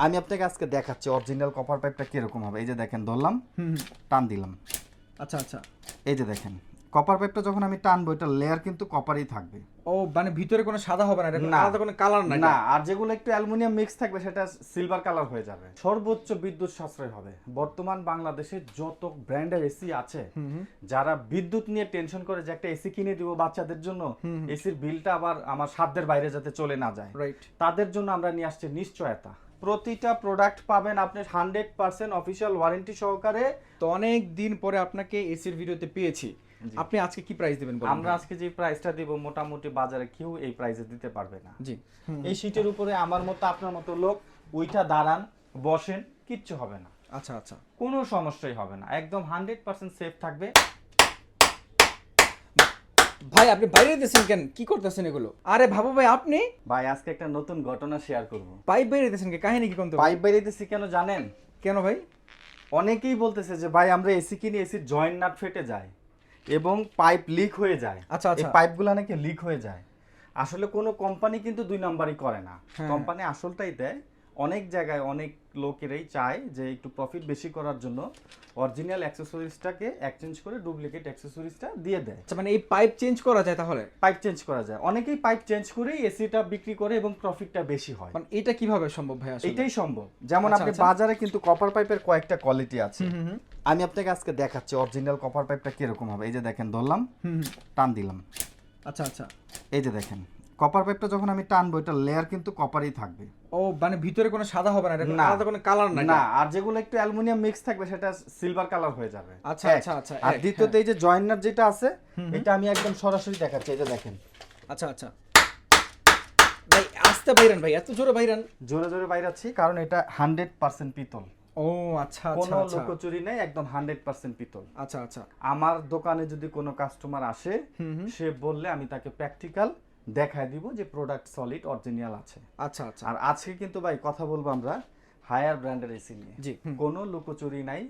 আমি আপনাকে আজকে দেখাচ্ছি অরিজিনাল কপার পাইপটা কিরকম হবে। এই যে দেখেন, ধরলাম, টান দিলাম। আচ্ছা আচ্ছা, এই যে দেখেন কপার পাইপটা যখন আমি টানবো, এটা লেয়ার কিন্তু কপারই থাকবে। ও মানে ভিতরে কোনো সাদা হবে না, এটা না, আলাদা কোনো কালার না না, আর যেগুলো একটু অ্যালুমিনিয়াম মিক্স থাকবে সেটা সিলভার কালার হয়ে যাবে। সর্বোচ্চ বিদ্যুৎ সাশ্রয় হবে। বর্তমান বাংলাদেশে যত ব্র্যান্ডের এসি আছে, যারা বিদ্যুৎ নিয়ে টেনশন করে যে একটা এসি কিনে দিব বাচ্চাদের জন্য, এসির বিলটা আবার আমার সাধ্যের বাইরে যাতে চলে না যায়, রাইট, তাদের জন্য আমরা নিয়ে আসছি নিশ্চয়তা। প্রতিটা প্রোডাক্ট পাবেন আপনি 100% অফিশিয়াল ওয়ারেন্টি সহকারে। তো অনেক দিন পরে আপনাকে এসির ভিডিওতে পেয়েছি, আপনি আজকে কি প্রাইস দিবেন বলুন? আমরা আজকে যে প্রাইসটা দিব, মোটামুটি বাজারে কেউ এই প্রাইসে দিতে পারবে না। জি, এই শীটের উপরে আমার মতো আপনার মতো লোক উইঠা দাঁড়ান, বসেন, কিচ্ছু হবে না। আচ্ছা আচ্ছা, কোনো সমস্যাই হবে না, একদম 100% সেফ থাকবে। ভাই আপনি বাইরে দিতেছেন কেন, কি করতেছেন এগুলো? আরে ভাবো ভাই, আপনি ভাই আজকে একটা নতুন ঘটনা শেয়ার করব। পাইপ বাইরে দিতেছেন কি, কাহিনী কি কোন? পাইপ বেরিয়েছি কেন জানেন? কেন ভাই? অনেকেই বলতেছে যে ভাই আমরা এসি কিনি, এসির জয়েন্ট নাট ফেটে যায় এবং পাইপ লিক হয়ে যায়। আচ্ছা আচ্ছা, এই পাইপগুলো নাকি লিক হয়ে যায়। আসলে কোনো কোম্পানি কিন্তু দুই নাম্বারই করে না, কোম্পানি আসলটাই দেয়। অনেক জায়গায় অনেক লোকেরাই চায় যে একটু প্রফিট বেশি করার জন্য অরিজিনাল অ্যাকসেসরিজটাকে এক্সচেঞ্জ করে ডুপ্লিকেট অ্যাকসেসরিজটা দিয়ে দেয়। আচ্ছা মানে এই পাইপ চেঞ্জ করা যায় তাহলে? পাইপ চেঞ্জ করা যায়, অনেকেই পাইপ চেঞ্জ করেই এসিটা বিক্রি করে এবং প্রফিটটা বেশি হয়। মানে এটা কিভাবে সম্ভব ভাই আসলে? এটাই সম্ভব। যেমন আচ্ছা, আপনি আচ্ছা। বাজারে কিন্তু কপার পাইপের কয়েকটা কোয়ালিটি আছে। আমি আপনাকে আজকে দেখাচ্ছি অরিজিনাল কপার পাইপটা কিরকম হবে। এই যে দেখেন, ধরলাম, টান দিলাম। আচ্ছা আচ্ছা, এই যে দেখেন কপার পাইপটা যখন আমি টানবো, এটা লেয়ার কিন্তু কপারই থাকবে। ও মানে ভিতরে কোনো সাদা হবে না, এটা না, আলাদা কোনো কালার না? না, আর যেগুলো একটু অ্যালুমিনিয়াম মিক্স থাকবে সেটা সিলভার কালার হয়ে যাবে। আচ্ছা এক। আচ্ছা আচ্ছা, আর এক, দ্বিতীয়ত হ্যাঁ। এই যে জয়েন্টার যেটা আছে, এটা আমি একদম সরাসরি দেখাচ্ছি। এই যে দেখেন, আচ্ছা আচ্ছা, ভাই আস্তে বাইরান, ভাই এত জোরে বাইরান। জোরে জোরে বাইরাচ্ছি কারণ এটা 100% পিতল। ও আচ্ছা আচ্ছা কোনো আচ্ছা, লুকোচুরি নেই, একদম 100% পিতল। আচ্ছা আচ্ছা, আমার দোকানে যদি কোনো কাস্টমার আসে, সে বললে আমি তাকে প্র্যাকটিক্যাল দেখায় দিব যে প্রোডাক্ট সলিড অরিজিনাল আছে। আচ্ছা আচ্ছা, আর আজকে কিন্তু ভাই কথা বলবো আমরা হায়ার ব্র্যান্ডের এসি নিয়ে। জি, কোনো লুকোচুরি নাই,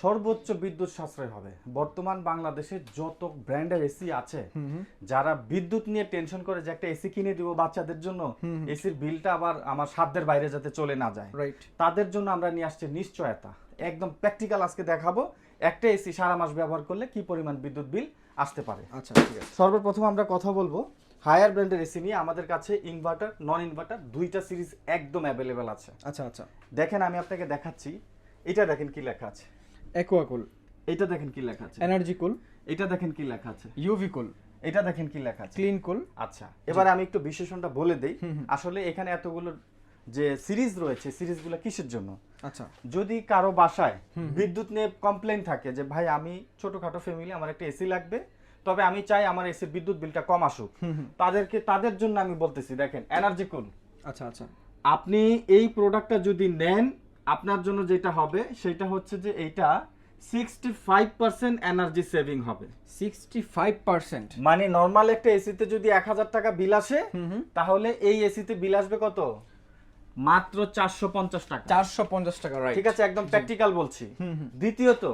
সর্বোচ্চ বিদ্যুৎ সাশ্রয় হবে। বর্তমান বাংলাদেশে যত ব্র্যান্ডের এসি আছে, যারা বিদ্যুৎ নিয়ে টেনশন করে যে একটা এসি কিনে দিব বাচ্চাদের জন্য, এসির বিলটা আবার আমার সাধ্যের বাইরে যাতে চলে না যায়, রাইট, তাদের জন্য আমরা নিয়ে আসছি নিশ্চয়তা। একদম প্র্যাকটিক্যাল আজকে দেখাবো একটা এসি সারা মাস ব্যবহার করলে কি পরিমাণ বিদ্যুৎ বিল আসতে পারে। আচ্ছা ঠিক আছে। সর্বপ্রথম আমরা কথা বলবো হায়ার ব্র্যান্ডের এসি নিয়ে। আমাদের কাছে ইনভার্টার, নন ইনভার্টার দুইটা সিরিজ একদম অ্যাভেলেবেল আছে। আচ্ছা আচ্ছা, দেখেন আমি আপনাকে দেখাচ্ছি। এটা দেখেন কি লেখা আছে, অ্যাকোয়াকুল। এটা দেখেন কি লেখা আছে, এনার্জি কুল। এটা দেখেন কি লেখা আছে, ইউভি কুল। এটা দেখেন কি লেখা আছে, ক্লিন কুল। আচ্ছা, এবার আমি একটু বিশেষণটা বলে দেই। আসলে এখানে এতগুলো যে সিরিজ রয়েছে, সিরিজগুলো কিসের জন্য? আচ্ছা, যদি কারো বাসায় বিদ্যুৎ নিয়ে কমপ্লেইন থাকে যে ভাই আমি ছোটখাটো ফ্যামিলি, আমার একটা এসি লাগবে, তবে আমি চাই আমার এসির বিদ্যুৎ বিলটা কম আসুক, তাদের জন্য আমি বলতেছি দেখেন এনার্জি কুল। আচ্ছা আচ্ছা, আপনি এই প্রোডাক্টটা যদি নেন, আপনার জন্য যেটা হবে সেটা হচ্ছে যে এইটা 65% এনার্জি সেভিং হবে। 65%? মানে নরমাল একটা এসিতে যদি 1000 টাকা বিল আসে, তাহলে এই এসিতে বিল আসবে কত? মাত্র 450 টাকা। 450 টাকা, রাইট। ঠিক আছে, একদম প্র্যাকটিক্যাল বলছি। দ্বিতীয়ত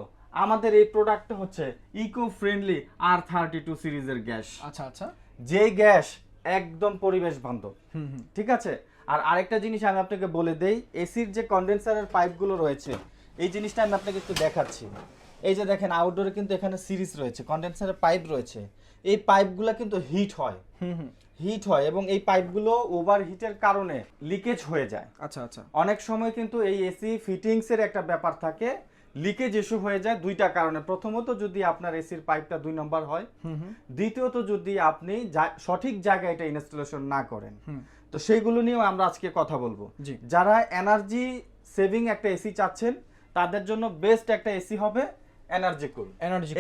আমাদের এই প্রোডাক্টটা হচ্ছে ইকো ফ্রেন্ডলি R32 সিরিজের গ্যাস। আচ্ছা আচ্ছা, যে গ্যাস একদম পরিবেশ বান্ধব। ঠিক আছে। আর আরেকটা জিনিস আমি আপনাকে বলে দেই, এসির যে কন্ডেন্সারের পাইপগুলো রয়েছে, এই জিনিসটা আমি আপনাকে একটু দেখাচ্ছি। এই যে দেখেন আউটডোরে কিন্তু এখানে সিরিজ রয়েছে, কন্ডেন্সারের পাইপ রয়েছে। এই পাইপগুলো কিন্তু হিট হয় এবং এই পাইপগুলো ওভার হিটের কারণে লিকেজ হয়ে যায়। আচ্ছা আচ্ছা, অনেক সময় কিন্তু এই এসি ফিটিংসের একটা ব্যাপার থাকে, লিকেজ ইস্যু হয়ে যায় দুইটা কারণে। প্রথমত যদি আপনার এসির পাইপটা 2 নম্বর হয়, দ্বিতীয়ত যদি আপনি সঠিক জায়গায় এটা ইনস্টলেশন না করেন। তো সেইগুলো নিয়েও আমরা আজকে কথা বলবো। যারা এনার্জি সেভিং একটা এসি চাচ্ছেন, তাদের জন্য বেস্ট একটা এসি হবে এনার্জি কুল।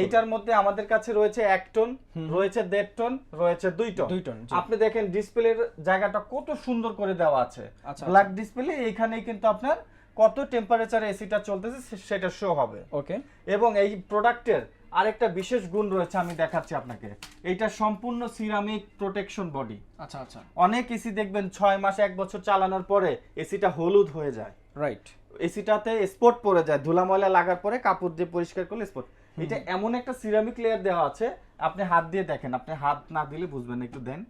এইটার মধ্যে আমাদের কাছে রয়েছে 1 টন, রয়েছে 1.5 টন, রয়েছে 2 টন। আপনি দেখেন ডিসপ্লের জায়গাটা কত সুন্দর করে দেওয়া আছে, ব্ল্যাক ডিসপ্লে। এইখানেই কিন্তু আপনার কত টেম্পারেচারে এসিটা চলতেছে সেটা শো হবে। ওকে। এবং এই প্রোডাক্টের আরেকটা বিশেষ গুণ রয়েছে, আমি দেখাচ্ছি আপনাকে। এইটা সম্পূর্ণ সিরামিক প্রোটেকশন বডি। আচ্ছা আচ্ছা, অনেক এসি দেখবেন 6 মাস 1 বছর চালানোর পরে এসিটা হলুদ হয়ে যায়, রাইট। এসিটাতে স্পট পড়ে যায়, ধুলা ময়লা লাগার পরে কাপড় দিয়ে পরিষ্কার করলে স্পট। এটা এমন একটা সিরামিক লেয়ার দেওয়া আছে, আপনি হাত দিয়ে দেখেন, আপনি হাত না দিলে বুঝবেন না, একটু দেন,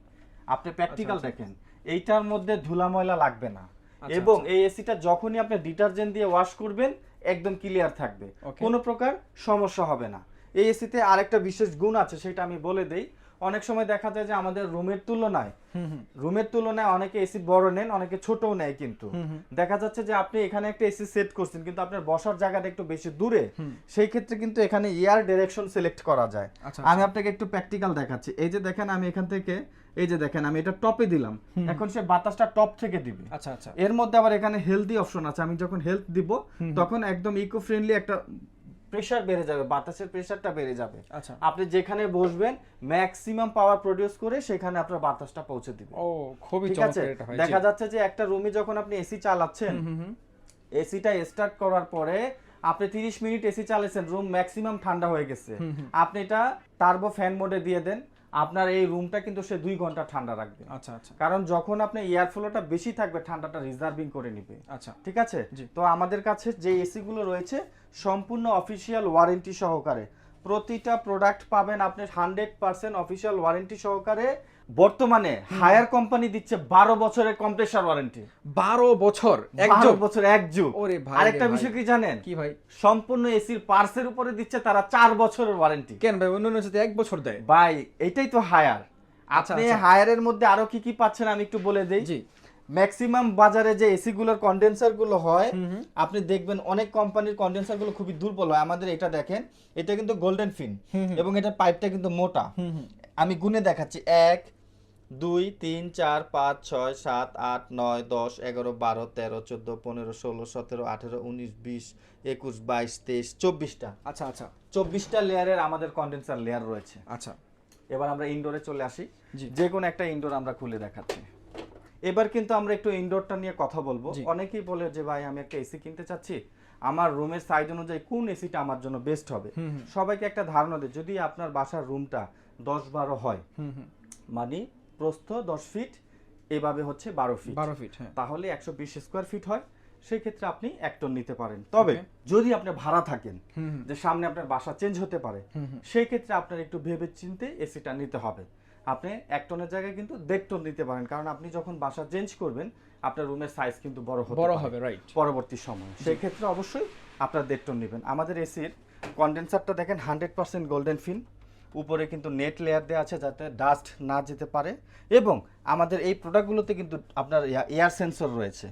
আপনি প্র্যাকটিক্যাল দেখেন, এইটার মধ্যে ধুলা ময়লা লাগবে না এবং এই এসিটা যখনই আপনি ডিটারজেন্ট দিয়ে ওয়াশ করবেন একদম ক্লিয়ার থাকবে, কোনো প্রকার সমস্যা হবে না। এই এসিতে আরেকটা বিশেষ গুণ আছে, সেটা আমি বলে দেই। অনেক সময় দেখা যায় যে আমাদের রুমের তুলনায় অনেকে এসি বড় নেন, অনেকে ছোটও নেয়, কিন্তু দেখা যাচ্ছে যে আপনি এখানে একটা এসি সেট করছেন কিন্তু আপনার বসার জায়গাটা একটু বেশি দূরে, সেই ক্ষেত্রে কিন্তু এখানে এয়ার ডাইরেকশন সিলেক্ট করা যায়। আমি আপনাকে একটু প্র্যাকটিক্যাল দেখাচ্ছি। এই যে দেখেন আমি এখান থেকে, এই যে দেখেন আমি এটা টপে দিলাম, এখন সে বাতাসটা টপ থেকে দিবে। এর মধ্যে আবার এখানে হেলদি অপশন আছে, আমি যখন হেলথ দিব তখন একদম ইকো ফ্রেন্ডলি একটা প্রেসার বেড়ে যাবে, বাতাসের প্রেসারটা বেড়ে যাবে। আপনি যেখানে বসবেন ম্যাক্সিমাম পাওয়ার প্রডিউস করে সেখানে আপনার বাতাসটা পৌঁছে দিবে। খুবই চমৎকার এটা হয়। দেখা যাচ্ছে যে একটা রুমে যখন আপনি এসি চালাচ্ছেন, এসিটা স্টার্ট করার পরে আপনি 30 মিনিট এসি চালাচ্ছেন, রুম ম্যাক্সিমাম ঠান্ডা হয়ে গেছে, আপনি এটা টার্বো ফ্যান মোডে দিয়ে দেন, আপনার এই রুমটা কিন্তু সে 2 ঘন্টা ঠান্ডা রাখবে। কারণ যখন আপনি এয়ার ফ্লোটা বেশি থাকবে ঠান্ডাটা রিজার্ভিং করে নিবে। ঠিক আছে। তো আমাদের কাছে যে এসি গুলো রয়েছে সম্পূর্ণ অফিশিয়াল ওয়ারেন্টি সহকারে, প্রতিটা প্রোডাক্ট পাবেন আপনি 100% অফিশিয়াল ওয়ারেন্টি সহকারে। বর্তমানে হায়ার কোম্পানি দিচ্ছে 12 বছরের কম্প্রেসার ওয়ারেন্টি। 12 বছর, 12 বছর এক যুগ। আরেকটা বিষয় কি জানেন? কি ভাই? সম্পূর্ণ এসির পার্টসের উপরে দিচ্ছে তারা 4 বছরের ওয়ারেন্টি। কেন ভাই, অন্যান্য সাথে 1 বছর দেয়? ভাই এটাই তো হায়ার। আপনি হায়ারের মধ্যে আরো কি কি পাচ্ছেন আমি একটু বলে দেই। জি। ম্যাক্সিমাম বাজারে যে এসি গুলোর কন্ডেন্সার গুলো হয়, আপনি দেখবেন অনেক কোম্পানির কন্ডেন্সার গুলো খুবই দুর্বল হয়। আমাদের এটা দেখেন, এটা কিন্তু গোল্ডেন ফিন এবং এটা পাইপটা কিন্তু মোটা। আমি গুনে দেখাচ্ছি, 1 2 3 4 5 6 7 8 9 10 11 12 13 14 15 16 17 18 19 20 21 22 23 24টা। 24টা লেয়ারের আমাদের কন্ডেন্সার লেয়ার রয়েছে। এবার আমরা ইনডোরে চলে আসি। যে কোনো একটা ইনডোর আমরা খুলে দেখাচ্ছি। এবার কিন্তু আমরা একটু ইনডোরটা নিয়ে কথা বলবো। অনেকেই বলে যে ভাই আমি একটা এসি কিনতে চাচ্ছি, আমার রুমের সাইজ অনুযায়ী কোন এসিটা আমার জন্য বেস্ট হবে। সবাইকে একটা ধারণা দেয়, যদি আপনার বাসার রুমটা 10-12 হয়, মানে প্রস্থ 10 ফিট, এভাবে হচ্ছে 12 ফিট, তাহলে 120 স্কয়ার ফিট হয়, সেই ক্ষেত্রে আপনি 1 টন নিতে পারেন। তবে যদি আপনি ভাড়া থাকেন, যে সামনে আপনার বাসা চেঞ্জ হতে পারে, সেই ক্ষেত্রে আপনার একটু ভেবে চিন্তে এসিটা নিতে হবে। আপনি 1 টনের জায়গায় কিন্তু 1.5 টন নিতে পারেন, কারণ আপনি যখন বাসা চেঞ্জ করবেন আপনার রুমের সাইজ কিন্তু বড় হবে পরবর্তী সময়ে, সেই ক্ষেত্রে অবশ্যই আপনার 1.5 টন নেবেন। আমাদের এসির কন্ডেন্সারটা দেখেন 100% গোল্ডেন ফিন, উপরে কিন্তু নেট লেয়ার দেওয়া আছে যাতে ডাস্ট না যেতে পারে, এবং আমাদের এই প্রোডাক্টগুলোতে কিন্তু আপনার এয়ার সেন্সর রয়েছে।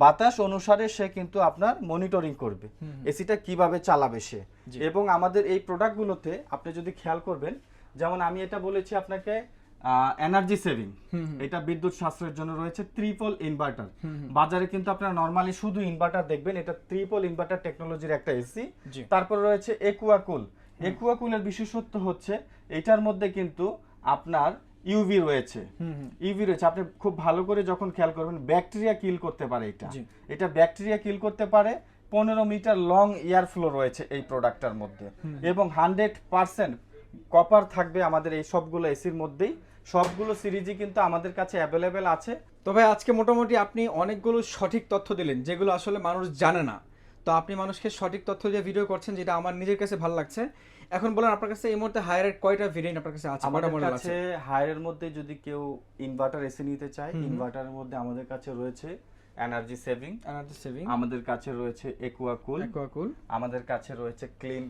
বাতাস অনুসারে সে কিন্তু আপনার মনিটরিং করবে এসিটা কিভাবে চালাবে সে। এবং আমাদের এই প্রোডাক্টগুলোতে আপনি যদি খেয়াল করবেন, যেমন আমি এটা বলেছি আপনাকে এনার্জি সেভিং, এটা বিদ্যুৎ সাশ্রয়ের জন্য রয়েছে ট্রিপল ইনভার্টার। বাজারে কিন্তু আপনারা নরমালি শুধু ইনভার্টার দেখবেন, এটা ট্রিপল ইনভার্টার টেকনোলজির একটা এসি। তারপর রয়েছে একুয়াকুল। একুয়াকুলের বিশেষত্ব হচ্ছে এটার মধ্যে কিন্তু আপনার ইউভি রয়েছে। আপনি খুব ভালো করে যখন খেয়াল করবেন, ব্যাকটেরিয়া কিল করতে পারে এটা ব্যাকটেরিয়া কিল করতে পারে। 15 মিটার লং এয়ার ফ্লো রয়েছে এই প্রোডাক্টটার মধ্যে, এবং 100% কপার থাকবে আমাদের এই সবগুলো এসির মধ্যেই। সবগুলো সিরিজই কিন্তু আমাদের কাছে অ্যাভেলেবেল আছে। তো ভাই আজকে মোটামুটি আপনি অনেকগুলো সঠিক তথ্য দিলেন যেগুলো আসলে মানুষ জানে না, তো আপনি মানুষকে সঠিক তথ্য দিয়ে ভিডিও করছেন, যেটা আমার নিজের কাছে ভালো লাগছে। এখন বলেন আপনার কাছে এই মুহূর্তে হায়ারের কয়টা ভেরিয়েন্ট আপনার কাছে আছে? আমাদের কাছে হায়ারের মধ্যে যদি কেউ ইনভার্টার এসি নিতে চায়, ইনভার্টারের মধ্যে আমাদের কাছে রয়েছে এনার্জি সেভিং, আমাদের কাছে রয়েছে একুয়াকুল, আমাদের কাছে রয়েছে ক্লিন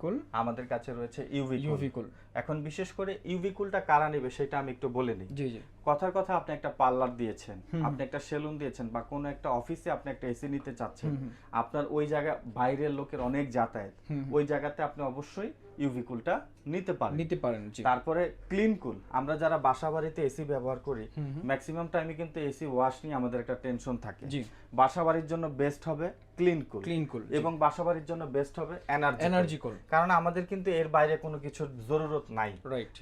কুল, আমাদের কাছে রয়েছে ইউভি কুল। এখন বিশেষ করে ইউভি কুলটা কারা নেবে সেটা আমি একটু বলে নিই। কথার কথা, আপনি একটা পার্লার দিয়েছেন, আপনি একটা সেলুন দিয়েছেন, বা কোনো একটা অফিসে আপনি একটা এসি নিতে চাচ্ছেন, আপনার ওই জায়গা বাইরের লোকের অনেক যাতায়াত, ওই জায়গাতে আপনি অবশ্যই ইউভি কুলটা নিতে পারেন। তারপরে ক্লিন কুল, আমরা যারা বাসা বাড়িতে এসি ব্যবহার করি ম্যাক্সিমাম টাইমে কিন্তু এসি ওয়াশ নিয়ে আমাদের একটা টেনশন থাকে। বাসা বাড়ির জন্য বেস্ট হবে ক্লিন কুল, এবং বাসা বাড়ির জন্য বেস্ট হবে এনার্জি কুল, কারণ আমাদের কিন্তু এর বাইরে কোনো কিছুর জরুরত নাই।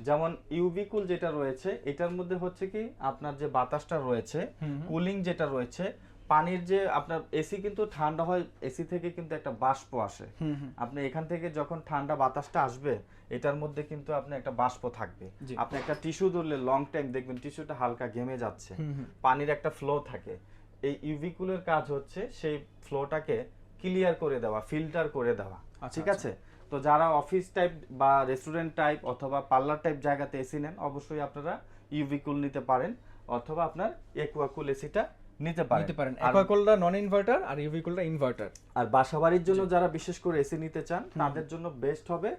যেমন ইউভি কুল যেটা রয়েছে, এটার মধ্যে হচ্ছে কি আপনার যে বাতাসটা রয়েছে, কুলিং যেটা রয়েছে, পানির যে আপনার এসি কিন্তু ঠান্ডা হয়, এসি থেকে কিন্তু একটা বাষ্প আসে, আপনি এখান থেকে যখন ঠান্ডা বাতাসটা আসবে এটার মধ্যে কিন্তু আপনি একটা বাষ্প থাকবে। আপনি একটা টিস্যু ধরলে লং টাইম দেখবেন টিস্যুটা হালকা ঘেমে যাচ্ছে, পানির একটা ফ্লো থাকে। এই ইউভি কুলের কাজ হচ্ছে সেই ফ্লোটাকে ক্লিয়ার করে দেওয়া, ফিল্টার করে দেওয়া। ঠিক আছে। তো যারা অফিস টাইপ বা রেস্টুরেন্ট টাইপ অথবা পার্লার টাইপ জায়গাতে এসি নেন, অবশ্যই আপনারা ইউভি কুল নিতে পারেন, অথবা আপনার একুয়াকুল এসিটা নিতে নিতে পারেন আর অ্যাকোয়া কুলটা নন ইনভার্টার আর ইউভি কুলটা ইনভার্টার। আর বাসাবাড়ির জন্য যারা বিশেষ করে এসি নিতে চান তাদের জন্য বেস্ট হবে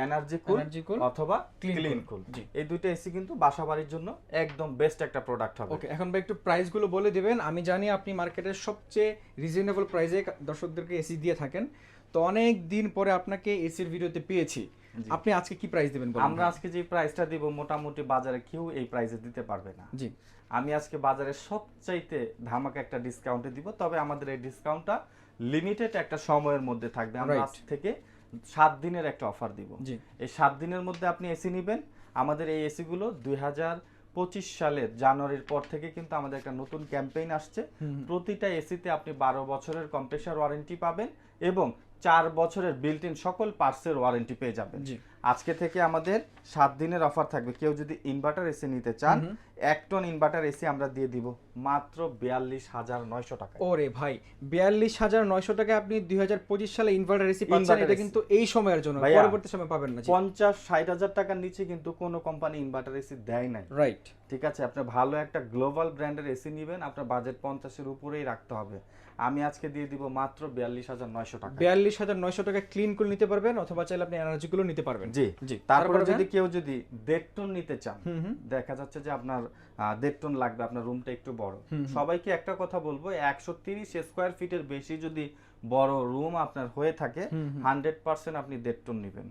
এনার্জি কুল অথবা ক্লিন কুল। এই দুইটা এসি কিন্তু বাসাবাড়ির জন্য একদম বেস্ট একটা প্রোডাক্ট হবে। ওকে, এখন ভাই একটু প্রাইস গুলো বলে দিবেন। আমি জানি আপনি মার্কেটের সবচেয়ে রিজনেবল প্রাইসে দর্শকদেরকে এসি দিয়ে থাকেন, তো অনেক দিন পরে আপনাকে এসির ভিডিওতে পেয়েছি, আপনি আজকে কি প্রাইস দিবেন বলুন? আমরা আজকে যে প্রাইসটা দিব মোটামুটি বাজারে কেউ এই প্রাইসে দিতে পারবে না। জি, আমি আজকে বাজারে সবচাইতে ধামাকা একটা ডিসকাউন্টে দিব, তবে আমাদের এই ডিসকাউন্টটা লিমিটেড একটা সময়ের মধ্যে থাকবে। আমরা আজ থেকে 7 দিনের একটা অফার দিব। এই 7 দিনের মধ্যে আপনি এসি নেবেন। আমাদের এই এসি গুলো 2025 সালের জানুয়ারির পর থেকে কিন্তু আমাদের একটা নতুন ক্যাম্পেইন আসছে। প্রতিটা এসিতে আপনি 12 বছরের কম্প্রেসার ওয়ারেন্টি পাবেন এবং 4 বছরের বিল্ট ইন সকল পার্টসের ওয়ারেন্টি পেয়ে যাবেন। আজকে থেকে আমাদের 7 দিনের অফার থাকবে। কেউ যদি ইনভার্টার এসি নিতে চান 1 টন ইনভার্টার এসি আমরা দিয়ে দিব মাত্র 42,900 টাকা। ওরে ভাই, 42,900 টাকায় আপনি 2025 সালে ইনভার্টার এসি পাচ্ছেন। এটা কিন্তু এই সময়ের জন্য, পরবর্তী সময় পাবেন না। 50-60 হাজার টাকার নিচে কিন্তু কোনো কোম্পানি ইনভার্টার এসি দেয় নাই। রাইট, ঠিক আছে, আপনি ভালো একটা গ্লোবাল ব্র্যান্ডের এসি নেবেন, আপনার বাজেট 50 এর উপরেই রাখতে হবে। আমি আজকে দিয়ে দিব মাত্র 42,900 টাকা। 42,900 টাকা ক্লিন কুল নিতে পারবেন, অথবা চাইলে আপনি এনার্জি কুলও নিতে পারবেন। জি জি। তারপরে যদি কেউ যদি 1.5 টন নিতে চান, দেখা যাচ্ছে যে আপনার 1.5 টন লাগবে, আপনার রুমটা একটু বড়। সবাইকে একটা কথা বলবো, 130 স্কয়ার ফিটের বেশি যদি বড় রুম আপনার হয়ে থাকে 100% আপনি 1.5 টন নেবেন।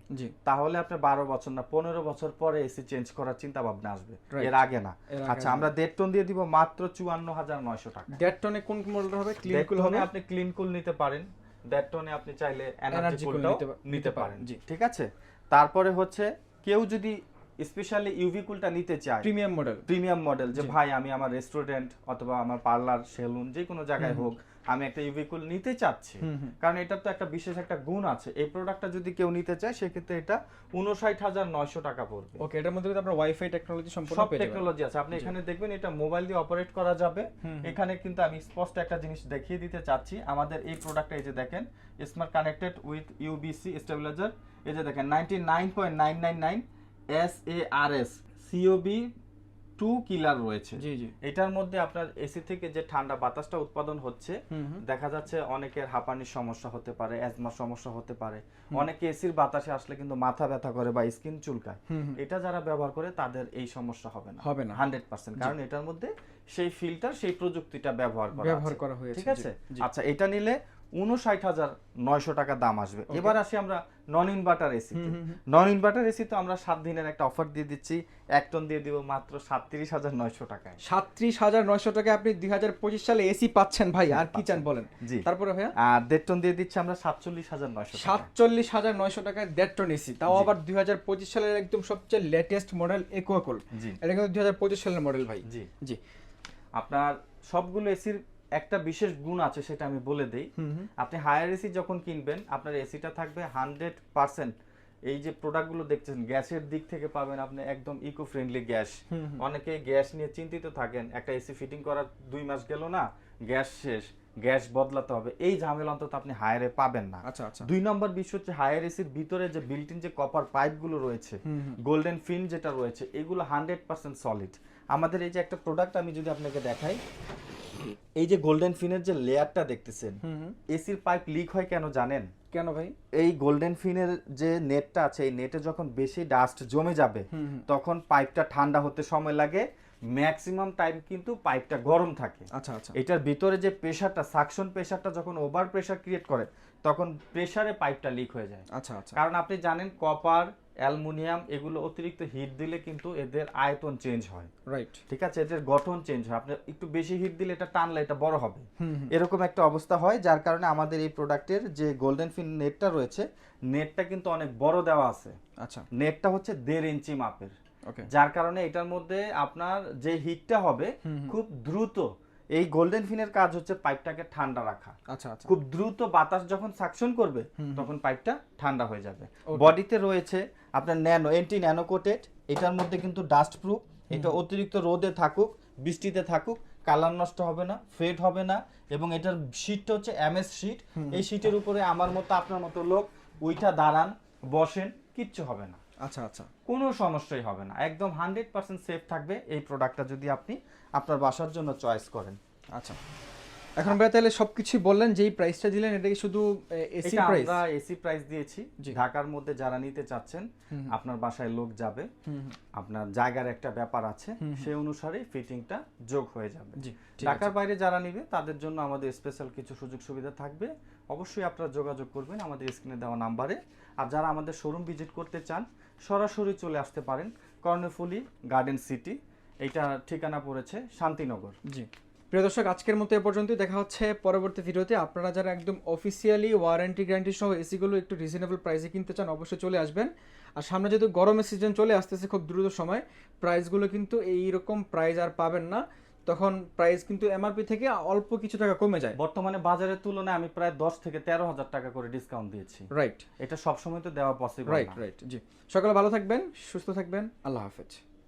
তাহলে আপনার 12 বছর না 15 বছর পরে এসি চেঞ্জ করার চিন্তা ভাবনা আসবে, এর আগে না। আচ্ছা, আমরা 1.5 টন দিয়ে দিব মাত্র 54,900 টাকা। 1.5 টনে কোন মডেল হবে? ক্লিন কুল হবে। আপনি ক্লিন কুল নিতে পারেন, 1.5 টনে আপনি চাইলে এনার্জি কুলটাও নিতে পারেন। জি, ঠিক আছে। তারপরে হচ্ছে কেউ যদি স্পেশালি ইউভি কুলটা নিতে চায়, প্রিমিয়াম মডেল, যে ভাই আমি আমার রেস্টুরেন্ট অথবা আমার পার্লার সেলুন যে কোনো জায়গায় হোক আমি একটা ইউভি কুল নিতে চাচ্ছি, কারণ এটার তো একটা বিশেষ একটা গুণ আছে। এই প্রোডাক্টটা যদি কেউ নিতে চায় সেক্ষেত্রে এটা 59,900 টাকা পড়বে। ওকে, এটার মধ্যে আপনার ওয়াইফাই টেকনোলজি সম্পূর্ণ সব টেকনোলজি আছে। আপনি এখানে দেখবেন এটা মোবাইল দিয়ে অপারেট করা যাবে। এখানে কিন্তু আমি স্পষ্ট একটা জিনিস দেখিয়ে দিতে চাচ্ছি, আমাদের এই প্রোডাক্টটা এই যে দেখেন, smart connected with UBC stabiliser. এই যে দেখেন 99.999 SARS COB 2 কিলার রয়েছে। জি জি। এটার মধ্যে আপনার এসি থেকে যে ঠান্ডা বাতাসটা উৎপাদন হচ্ছে, দেখা যাচ্ছে অনেকের হাঁপানির সমস্যা হতে পারে, অ্যাজমার সমস্যা হতে পারে, অনেকে এসির বাতাসে আসলে কিন্তু মাথা ব্যথা করে বা স্কিন চুলকায়। এটা যারা ব্যবহার করে তাদের এই সমস্যা হবে না 100%, কারণ এটার মধ্যে সেই ফিল্টার, সেই প্রযুক্তিটা ব্যবহার করা হয়েছে। ঠিক আছে। আচ্ছা, এটা নিলে 59,900 টাকা দাম আসবে। এবার আসি আমরা নন ইনভার্টার এসি। নন ইনভার্টার এসি তো আমরা 7 দিনের একটা অফার দিয়ে দিচ্ছি, 1 টন দিয়ে দিব মাত্র 37,900 টাকায়। 37,900 টাকায় আপনি 2025 সালে এসি পাচ্ছেন ভাই, আর কি চান বলেন? জি। তারপরে ভাইয়া আর 1.5 টন দিয়ে দিচ্ছি আমরা 47,900 টাকা। 47,900 টাকায় 1.5 টন এসি, তাও আবার 2025 সালের একদম সবচেয়ে লেটেস্ট মডেল অ্যাকোয়া কুল। এটা কিন্তু 2025 সালের মডেল ভাই। জি জি। আপনার সবগুলো এসির একটা বিশেষ গুণ আছে, সেটা আমি বলে দেই। আপনি হায়ার এসি যখন কিনবেন আপনার এসিটা থাকবে 100%, এই যে প্রোডাক্টগুলো দেখছেন গ্যাসের দিক থেকে পাবেন আপনি একদম ইকো ফ্রেন্ডলি গ্যাস। অনেকে গ্যাস নিয়ে চিন্তিত থাকেন, একটা এসি ফিটিং করার 2 মাস গেল না, গ্যাস শেষ, গ্যাস বদলাতে হবে, এই ঝামেলা অন্তত আপনি হায়ারে পাবেন না। আচ্ছা আচ্ছা। 2 নম্বর বিষয় হচ্ছে হায়ার এসির ভিতরে যে বিল্ট ইন যে কপার পাইপগুলো রয়েছে, গোল্ডেন ফিন যেটা রয়েছে, এগুলো 100% সলিড। আমাদের এই যে একটা প্রোডাক্ট আমি যদি আপনাকে দেখাই, এই যে গোল্ডেন ফিনের যে লেয়ারটা দেখতেছেন, এসির পাইপ লিক হয় কেন জানেন? কেন ভাই? এই গোল্ডেন ফিনের যে নেটটা আছে, এই নেটে যখন বেশি ডাস্ট জমে যাবে তখন পাইপটা ঠান্ডা হতে সময় লাগে, ম্যাক্সিমাম টাইম কিন্তু পাইপটা গরম থাকে। আচ্ছা আচ্ছা। এটার ভিতরে যে প্রেসারটা, সাকশন প্রেসারটা যখন ওভার প্রেসার ক্রিয়েট করে তখন প্রেসারে পাইপটা লিক হয়ে যায়। আচ্ছা আচ্ছা। কারণ আপনি জানেন কপার, অ্যালুমিনিয়াম এগুলো অতিরিক্ত হিট দিলে কিন্তু এদের আয়তন চেঞ্জ হয়। রাইট, ঠিক আছে, এদের গঠন চেঞ্জ হয়। আপনি একটু বেশি হিট দিলে এটা টানলে এটা বড় হবে, এরকম একটা অবস্থা হয়। যার কারণে আমাদের এই প্রোডাক্টের যে গোল্ডেন ফিন নেটটা রয়েছে, নেটটা কিন্তু অনেক বড় দেওয়া আছে। আচ্ছা, নেটটা হচ্ছে 1.5 ইঞ্চি মাপের, যার কারণে এটার মধ্যে আপনার যে হিটটা হবে খুব দ্রুত, এই গোল্ডেন ফিনের কাজ হচ্ছে পাইপটাকে ঠান্ডা রাখা। আচ্ছা আচ্ছা। খুব দ্রুত বাতাস যখন সাকশন করবে তখন পাইপটা ঠান্ডা হয়ে যাবে। বডিতে রয়েছে আপনার এন্টি ন্যানো কোটেড, এটার মধ্যে কিন্তু ডাস্ট প্রুফ, এটা অতিরিক্ত রোদে থাকুক, বৃষ্টিতে থাকুক, কালার নষ্ট হবে না, ফেড হবে না, এবং এটার শীটটা হচ্ছে এমএস শীট। এই শীটের উপরে আমার মতো আপনার মতো লোক উইঠা দাঁড়ান, বসেন, কিচ্ছু হবে না। আচ্ছা আচ্ছা, কোনো সমস্যাই হবে না, একদম 100% সেফ থাকবে এই প্রোডাক্টটা যদি আপনি আপনার বাসার জন্য চয়েস করেন। আচ্ছা, এখন ভাই তাহলে সবকিছু বললেন, যেই প্রাইসটা দিলেন এটা কি শুধু এসি এটা প্রাইস? আমরা এসি প্রাইস দিয়েছি। জি। ঢাকার মধ্যে যারা নিতে চাচ্ছেন, আপনার বাসায় লোক যাবে, আপনার জায়গার একটা ব্যাপার আছে, সেই অনুসারে ফিটিংটা যোগ হয়ে যাবে। জি, ঠিক ঢাকার বাইরে যারা নিবে তাদের জন্য আমাদের স্পেশাল কিছু সুযোগ সুবিধা থাকবে। অবশ্যই আপনারা যোগাযোগ করবেন আমাদের স্ক্রিনে দেওয়া নাম্বারে। আর যারা আমাদের শোরুম ভিজিট করতে চান সরাসরি চলে আসতে পারেন কর্ণফুলী গার্ডেন সিটি, এইটা ঠিকানা পড়েছে শান্তিনগর। জি। প্রিয় দর্শক, আজকের মতো এ পর্যন্তই। দেখা হচ্ছে পরবর্তী ভিডিওতে। আপনারা যারা একদম অফিসিয়ালি ওয়ারেন্টি গ্যারান্টি সহ এসিগুলো একটু রিজনেবল প্রাইসে কিনতে চান অবশ্যই চলে আসবেন। আর সামনে যেহেতু গরমের সিজন চলে আসতেছে খুব দ্রুত সময়, প্রাইসগুলো কিন্তু এইরকম প্রাইস আর পাবেন না, তখন প্রাইস কিন্তু এমআরপি থেকে অল্প কিছু টাকা কমে যায়। বর্তমানে বাজারের তুলনায় আমি প্রায় 10 থেকে 13,000 টাকা করে ডিসকাউন্ট দিয়েছি। রাইট এটা সবসময় তো দেওয়া পসিবল রাইট না। রাইট জি। সকলে ভালো থাকবেন, সুস্থ থাকবেন, আল্লাহ হাফেজ।